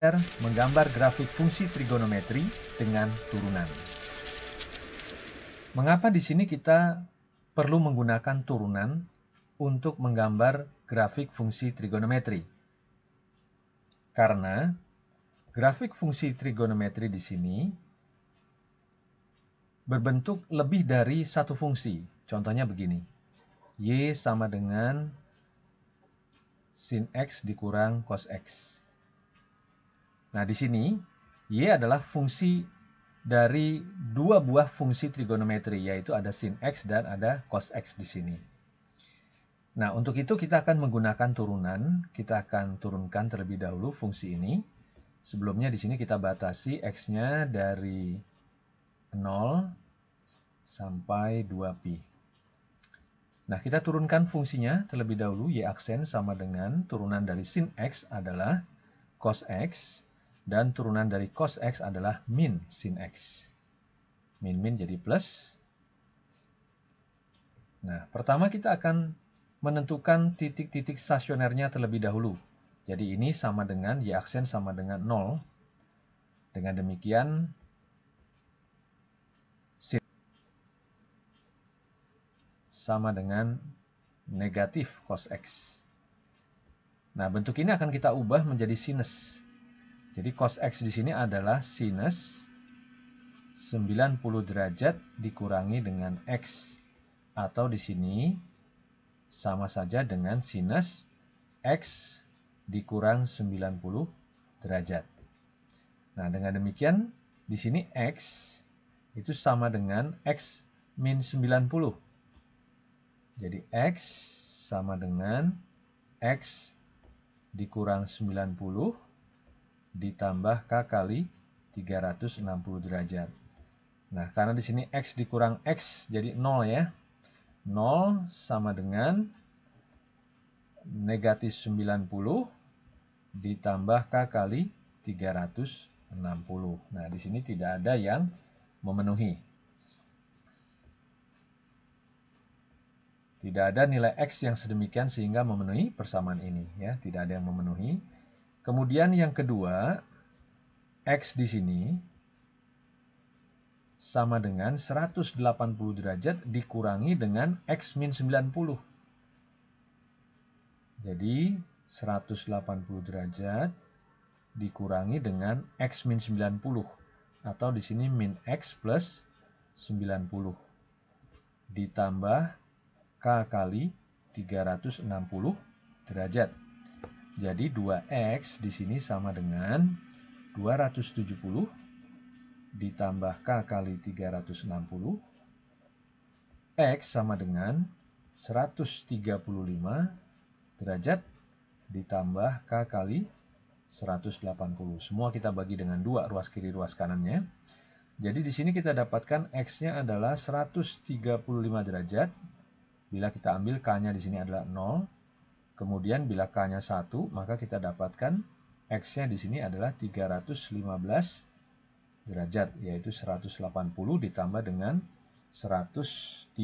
Menggambar grafik fungsi trigonometri dengan turunan. Mengapa di sini kita perlu menggunakan turunan untuk menggambar grafik fungsi trigonometri? Karena grafik fungsi trigonometri di sini berbentuk lebih dari satu fungsi. Contohnya begini. Y sama dengan sin X dikurang cos X. Nah, di sini Y adalah fungsi dari dua buah fungsi trigonometri, yaitu ada sin X dan ada cos X di sini. Nah, untuk itu kita akan menggunakan turunan. Kita akan turunkan terlebih dahulu fungsi ini. Sebelumnya di sini kita batasi X-nya dari 0 sampai 2pi. Nah, kita turunkan fungsinya terlebih dahulu. Y aksen sama dengan turunan dari sin X adalah cos X. Dan turunan dari cos X adalah min sin X. Min jadi plus. Nah, pertama kita akan menentukan titik-titik stasionernya terlebih dahulu. Jadi ini sama dengan Y aksen sama dengan 0. Dengan demikian, sin sama dengan negatif cos X. Nah, bentuk ini akan kita ubah menjadi sinus. Jadi cos X di sini adalah sinus 90 derajat dikurangi dengan X. Atau di sini sama saja dengan sinus X dikurang 90 derajat. Nah, dengan demikian di sini X itu sama dengan X min 90. Jadi X sama dengan X dikurang 90 ditambah K kali 360 derajat. Nah, karena di sini X dikurang X jadi 0 ya. 0 sama dengan negatif 90 ditambah K kali 360. Nah, di sini tidak ada yang memenuhi. Tidak ada nilai X yang sedemikian sehingga memenuhi persamaan ini ya, tidak ada yang memenuhi. Kemudian yang kedua, X di sini sama dengan 180 derajat dikurangi dengan X min 90. Jadi 180 derajat dikurangi dengan X min 90. Atau di sini min X plus 90. Ditambah K kali 360 derajat. Jadi 2X di sini sama dengan 270 ditambah K kali 360. X sama dengan 135 derajat ditambah K kali 180. Semua kita bagi dengan 2, ruas kiri, ruas kanannya. Jadi di sini kita dapatkan X-nya adalah 135 derajat. Bila kita ambil K-nya di sini adalah 0. Kemudian bila K-nya 1, maka kita dapatkan X-nya di sini adalah 315 derajat, yaitu 180 ditambah dengan 135.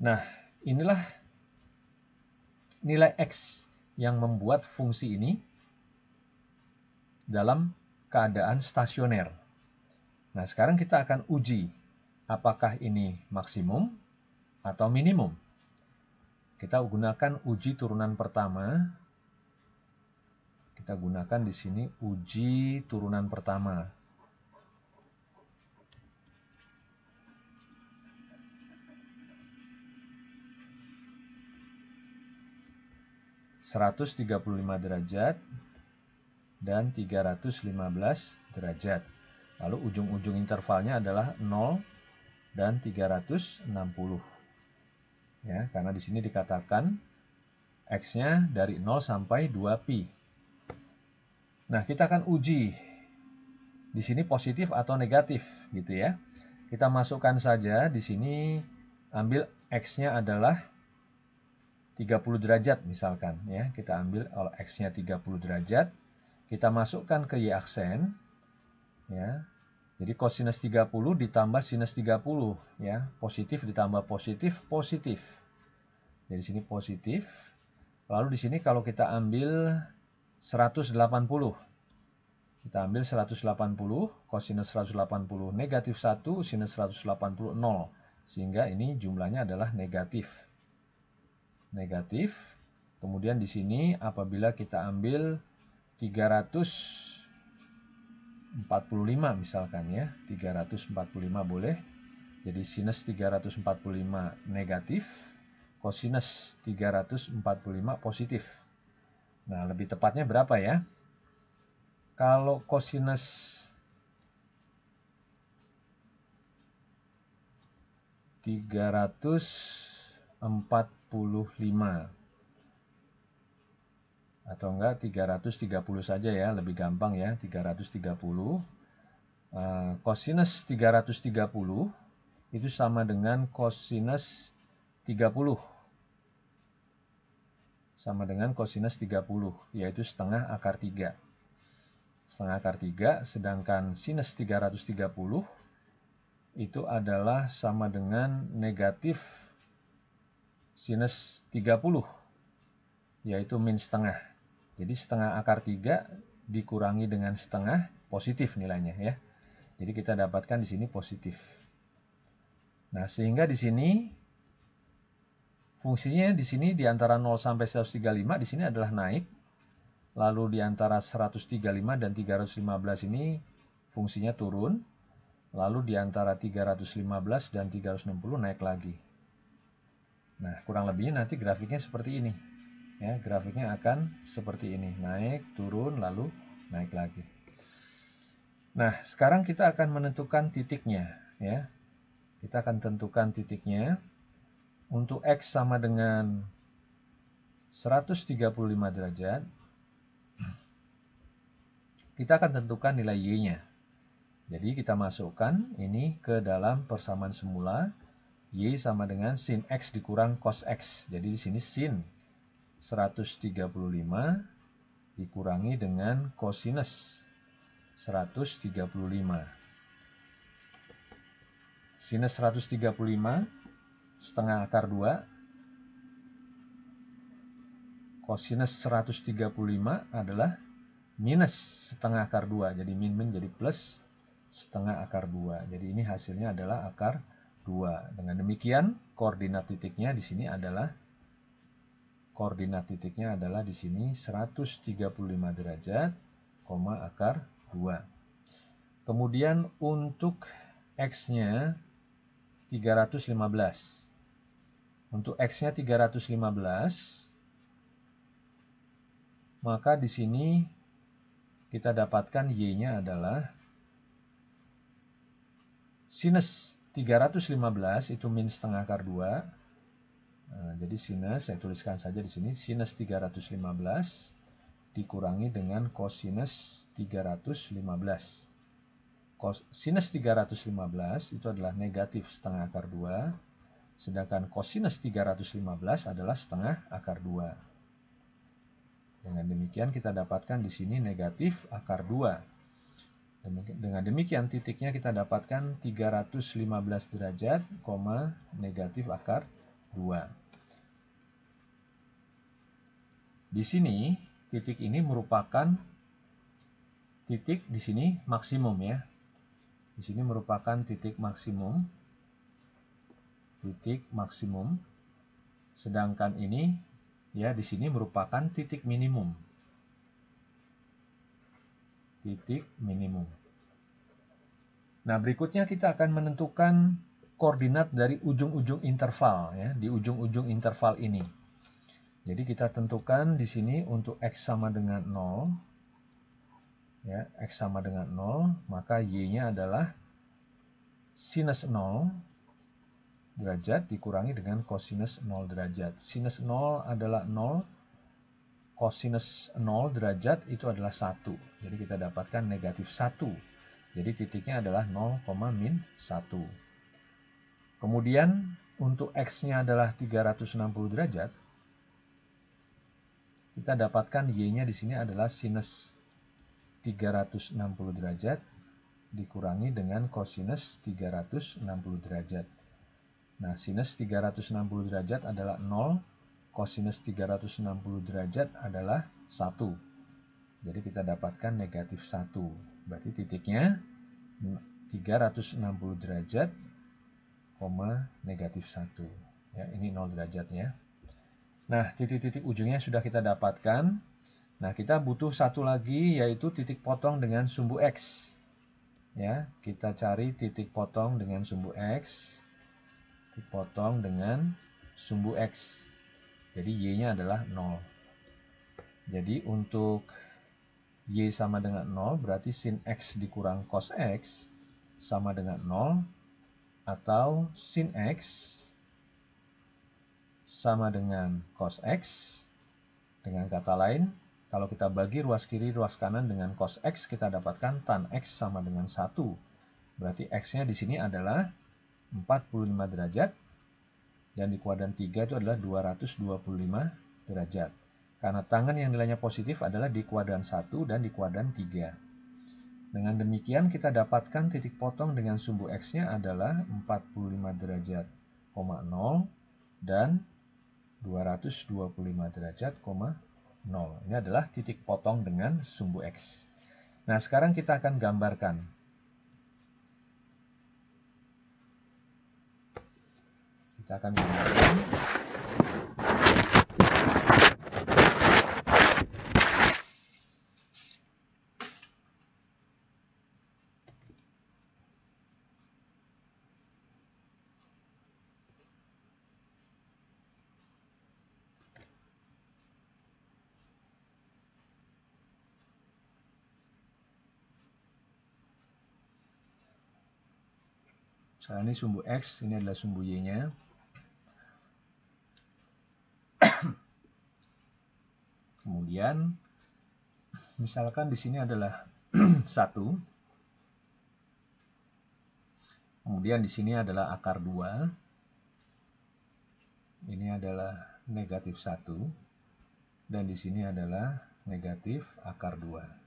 Nah, inilah nilai X yang membuat fungsi ini dalam keadaan stasioner. Nah, sekarang kita akan uji apakah ini maksimum atau minimum. Kita gunakan uji turunan pertama. Kita gunakan di sini uji turunan pertama. (135 derajat dan 315 derajat. Lalu ujung-ujung intervalnya adalah 0 dan 360. Ya, karena di sini dikatakan X-nya dari 0 sampai 2pi. Nah, kita akan uji di sini positif atau negatif gitu ya. Kita masukkan saja di sini, ambil X-nya adalah 30 derajat misalkan ya. Kita ambil X-nya 30 derajat, kita masukkan ke Y aksen ya. Jadi kosinus 30 ditambah sinus 30 ya, positif ditambah positif, positif. Jadi sini positif. Lalu di sini kalau kita ambil 180. Kita ambil 180, kosinus 180 negatif 1, sinus 180 0. Sehingga ini jumlahnya adalah negatif. Negatif. Kemudian di sini apabila kita ambil 345 misalkan ya, 345 boleh. Jadi sinus 345 negatif, kosinus 345 positif. Nah, lebih tepatnya berapa ya? Kalau kosinus 345 atau enggak 330 saja ya, lebih gampang ya, 330. Kosinus 330 itu sama dengan kosinus 30. Sama dengan kosinus 30, yaitu setengah akar 3. Setengah akar 3, sedangkan sinus 330 itu adalah sama dengan negatif sinus 30, yaitu min setengah. Jadi setengah akar 3 dikurangi dengan setengah, positif nilainya ya. Jadi kita dapatkan di sini positif. Nah, sehingga di sini fungsinya di sini di antara 0 sampai 135 di sini adalah naik. Lalu di antara 135 dan 315 ini fungsinya turun. Lalu di antara 315 dan 360 naik lagi. Nah, kurang lebihnya nanti grafiknya seperti ini. Ya, grafiknya akan seperti ini. Naik, turun, lalu naik lagi. Nah, sekarang kita akan menentukan titiknya. Ya. Kita akan tentukan titiknya. Untuk X sama dengan 135 derajat. Kita akan tentukan nilai Y-nya. Jadi kita masukkan ini ke dalam persamaan semula. Y sama dengan sin X dikurang cos X. Jadi di sini sin 135 dikurangi dengan kosinus 135. Sinus 135 setengah akar 2. Kosinus 135 adalah minus setengah akar 2. Jadi min jadi plus setengah akar 2. Jadi ini hasilnya adalah akar 2. Dengan demikian koordinat titiknya di sini adalah di sini 135 derajat, akar 2. Kemudian untuk X-nya 315. Untuk X-nya 315, maka di sini kita dapatkan Y-nya adalah sinus 315 itu min setengah akar 2. Nah, jadi sinus, saya tuliskan saja di sini, sinus 315 dikurangi dengan kosinus 315. Sinus 315 itu adalah negatif setengah akar 2, sedangkan kosinus 315 adalah setengah akar 2. Dengan demikian kita dapatkan di sini negatif akar 2. Dengan demikian titiknya kita dapatkan 315 derajat, negatif akar 2. Di sini titik ini merupakan titik di sini maksimum ya. Di sini merupakan titik maksimum. Titik maksimum. Sedangkan ini ya di sini merupakan titik minimum. Titik minimum. Nah, berikutnya kita akan menentukan koordinat dari ujung-ujung interval ya, di ujung-ujung interval ini. Jadi kita tentukan di sini untuk X sama dengan 0. Ya, X sama dengan 0, maka Y-nya adalah sinus 0 derajat dikurangi dengan kosinus 0 derajat. Sinus 0 adalah 0, kosinus 0 derajat itu adalah 1. Jadi kita dapatkan negatif 1. Jadi titiknya adalah 0, min 1. Kemudian untuk X-nya adalah 360 derajat. Kita dapatkan Y-nya di sini adalah sinus 360 derajat dikurangi dengan kosinus 360 derajat. Nah, sinus 360 derajat adalah 0, kosinus 360 derajat adalah 1. Jadi kita dapatkan negatif 1. Berarti titiknya 360 derajat, negatif 1. Ya, ini 0 derajatnya. Nah, titik-titik ujungnya sudah kita dapatkan. Nah, kita butuh satu lagi, yaitu titik potong dengan sumbu X. Ya, kita cari titik potong dengan sumbu X. Titik potong dengan sumbu X. Jadi Y-nya adalah 0. Jadi untuk Y sama dengan 0, berarti sin X dikurang cos X sama dengan 0, atau sin X sama dengan cos X. Dengan kata lain, kalau kita bagi ruas kiri, ruas kanan dengan cos X, kita dapatkan tan X sama dengan 1. Berarti X-nya di sini adalah 45 derajat, dan di kuadran 3 itu adalah 225 derajat. Karena tangen yang nilainya positif adalah di kuadran 1 dan di kuadran 3. Dengan demikian kita dapatkan titik potong dengan sumbu X-nya adalah 45 derajat, 0, dan 225 derajat, 0. Ini adalah titik potong dengan sumbu X. Nah, sekarang kita akan gambarkan. Kita akan gambarkan. Sekarang ini sumbu X, ini adalah sumbu Y-nya. Kemudian, misalkan di sini adalah 1. Kemudian di sini adalah akar 2. Ini adalah negatif 1. Dan di sini adalah negatif akar 2.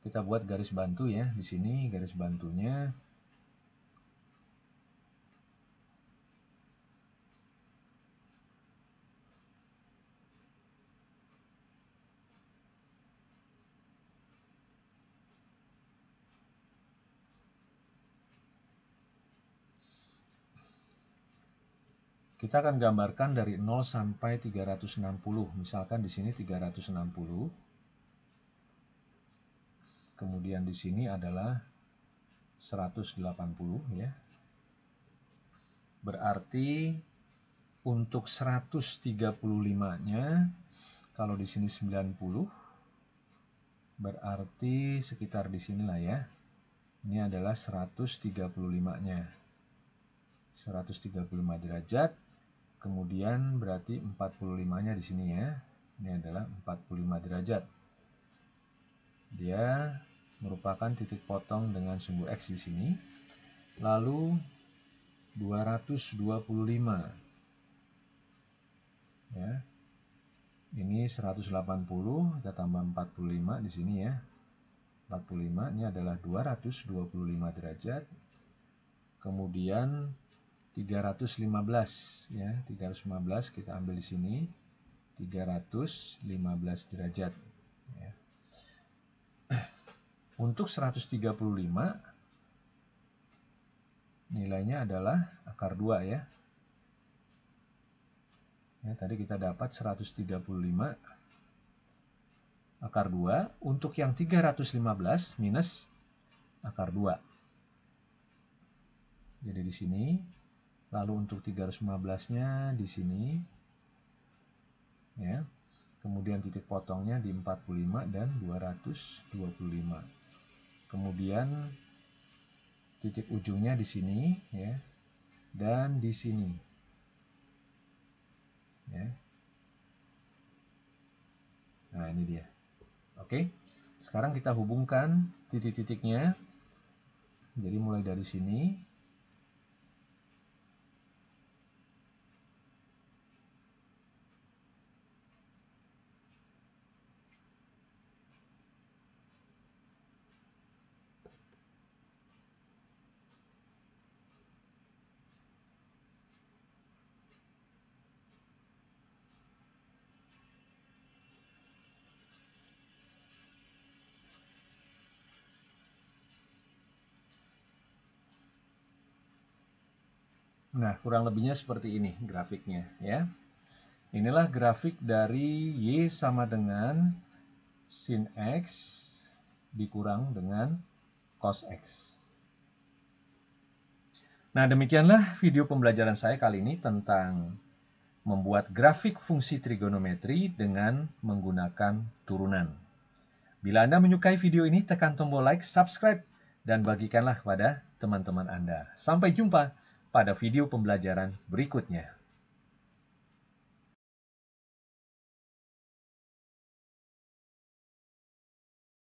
Kita buat garis bantu ya. Di sini garis bantunya. Kita akan gambarkan dari 0 sampai 360. Misalkan di sini 360. Kemudian di sini adalah 180 ya. Berarti untuk 135-nya, kalau di sini 90, berarti sekitar di sinilah ya. Ini adalah 135-nya. 135 derajat. Kemudian berarti 45-nya di sini ya. Ini adalah 45 derajat. Dia merupakan titik potong dengan sumbu X di sini. Lalu 225. Ya. Ini 180, kita tambah 45 di sini ya. 45 ini adalah 225 derajat. Kemudian 315 ya, 315 kita ambil di sini 315 derajat ya. Untuk 135 nilainya adalah akar 2 ya. Ya, tadi kita dapat 135 akar 2. Untuk yang 315 minus akar 2. Jadi di sini. Lalu untuk 315-nya di sini. Ya. Kemudian titik potongnya di 45 dan 225. Kemudian titik ujungnya di sini ya. Dan di sini. Ya. Nah, ini dia. Oke. Sekarang kita hubungkan titik-titiknya. Jadi mulai dari sini. Nah, kurang lebihnya seperti ini grafiknya ya. Inilah grafik dari Y sama dengan sin X dikurang dengan cos X. Nah, demikianlah video pembelajaran saya kali ini tentang membuat grafik fungsi trigonometri dengan menggunakan turunan. Bila Anda menyukai video ini, tekan tombol like, subscribe, dan bagikanlah kepada teman-teman Anda. Sampai jumpa pada video pembelajaran berikutnya.